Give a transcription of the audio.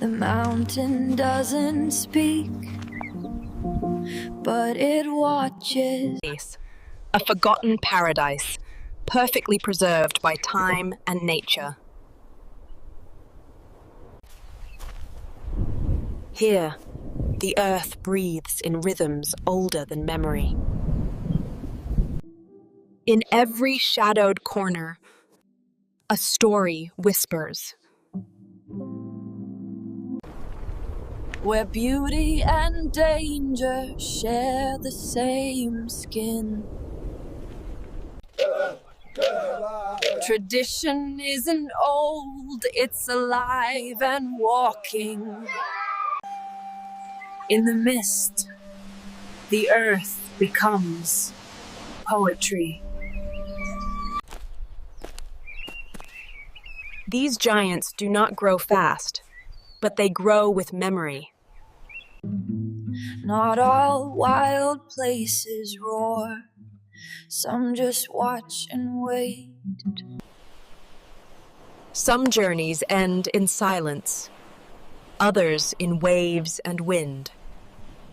The mountain doesn't speak, but it watches. A forgotten paradise, perfectly preserved by time and nature. Here, the earth breathes in rhythms older than memory. In every shadowed corner, a story whispers. Where beauty and danger share the same skin. Tradition isn't old, it's alive and walking. In the mist, the earth becomes poetry. These giants do not grow fast, but they grow with memory. Not all wild places roar, some just watch and wait. Some journeys end in silence, others in waves and wind.